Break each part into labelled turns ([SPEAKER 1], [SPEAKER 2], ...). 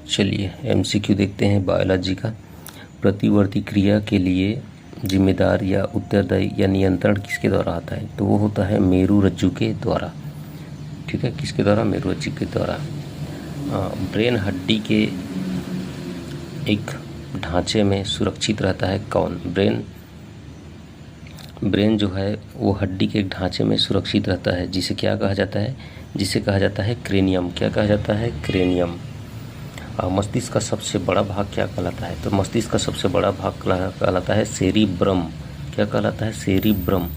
[SPEAKER 1] चलिए एमसीक्यू देखते हैं बायोलॉजी का। प्रतिवर्ती क्रिया के लिए जिम्मेदार या उत्तरदायी या नियंत्रण किसके द्वारा आता है? तो वो होता है मेरुरज्जु के द्वारा। ठीक है, किसके द्वारा? मेरुरज्जु के द्वारा। ब्रेन हड्डी के एक ढांचे में सुरक्षित रहता है कौन? ब्रेन जो है वो हड्डी के एक ढांचे में सुरक्षित रहता है, जिसे क्या कहा जाता है? जिसे कहा जाता है क्रेनियम। क्या कहा जाता है? क्रेनियम। मस्तिष्क का सबसे बड़ा भाग क्या कहलाता है? तो मस्तिष्क का सबसे बड़ा भाग कहलाता है सेरिब्रम। क्या कहलाता है? सेरिब्रम।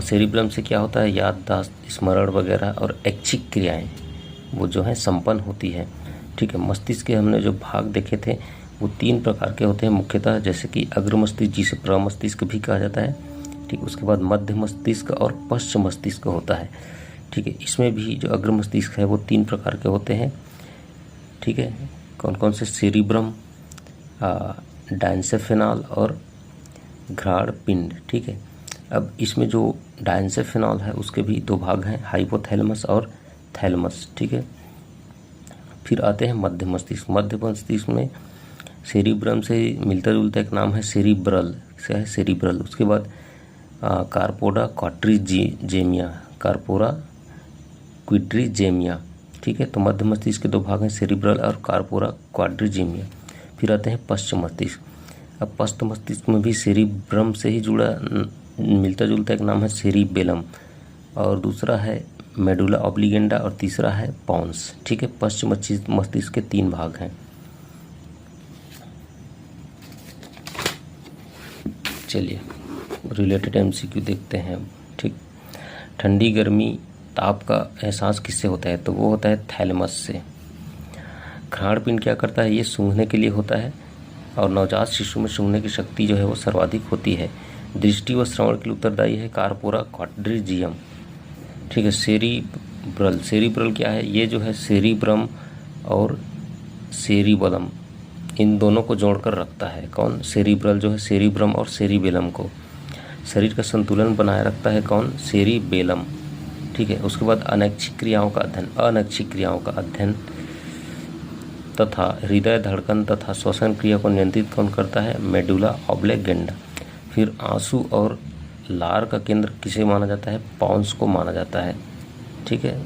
[SPEAKER 1] सेरिब्रम से क्या होता है? याददाश्त, स्मरण वगैरह और ऐच्छिक क्रियाएं वो जो है संपन्न होती है। ठीक है, मस्तिष्क के हमने जो भाग देखे थे वो 3 प्रकार के होते हैं मुख्यतः, जैसे कि अग्र मस्तिष्क जिसे प्रमस्तिष्क भी कहा जाता है। ठीक, उसके बाद मध्य मस्तिष्क और पश्च मस्तिष्क होता है। ठीक है, इसमें भी जो अग्र मस्तिष्क है वो 3 प्रकार के होते हैं। ठीक है, कौन कौन से? सेरिब्रम, डायंसेफेनॉल और घ्राण पिंड। ठीक है, अब इसमें जो डायंसेफेनॉल है उसके भी 2 भाग हैं, हाइपोथैलेमस और थैलेमस। ठीक है, फिर आते हैं मध्य मस्तिष्क। मध्य मस्तिष्क में सेरिब्रम से मिलता जुलता एक नाम है सेरिब्रल, से है सेरिब्रल। उसके बाद कार्पोरा क्वाड्रिजेमिया, कार्पोरा क्वाड्रिजेमिया। ठीक है, तो मध्य मस्तिष्क के 2 भाग हैं, सेरिब्रल और कार्पोरा क्वाड्रिजेमिया। फिर आते हैं पश्च मस्तिष्क। अब पश्च मस्तिष्क में भी सेरिब्रम से ही जुड़ा मिलता जुलता एक नाम है सेरिबेलम, और दूसरा है मेडुला ऑब्लिगेंडा, और तीसरा है पॉन्स। ठीक है, पश्च मस्तिष्क के 3 भाग हैं। चलिए रिलेटेड एमसीक्यू देखते हैं। ठीक, ठंडी गर्मी ताप का एहसास किससे होता है? तो वो होता है थैलेमस से। घ्राण पिंड क्या करता है? ये सूंघने के लिए होता है, और नवजात शिशु में सूंघने की शक्ति जो है वो सर्वाधिक होती है। दृष्टि व श्रवण के लिए उत्तरदायी है कार्पोरा क्वाड्रिजियम। ठीक है, सेरिब्रल। सेरिब्रल क्या है? ये जो है सेरिब्रम और सेरिबलम इन दोनों को जोड़कर रखता है। कौन? सेरिब्रल जो है सेरिब्रम और सेरिबेलम को। शरीर का संतुलन बनाए रखता है कौन? सेरिबेलम। ठीक है, उसके बाद अनैच्छिक क्रियाओं का अध्ययन, अनैच्छिक क्रियाओं का अध्ययन तथा हृदय धड़कन तथा श्वसन क्रिया को नियंत्रित कौन करता है? मेडुला ऑब्लिगेंडा। फिर आंसू और लार का केंद्र किसे माना जाता है? पॉन्स को माना जाता है। ठीक है,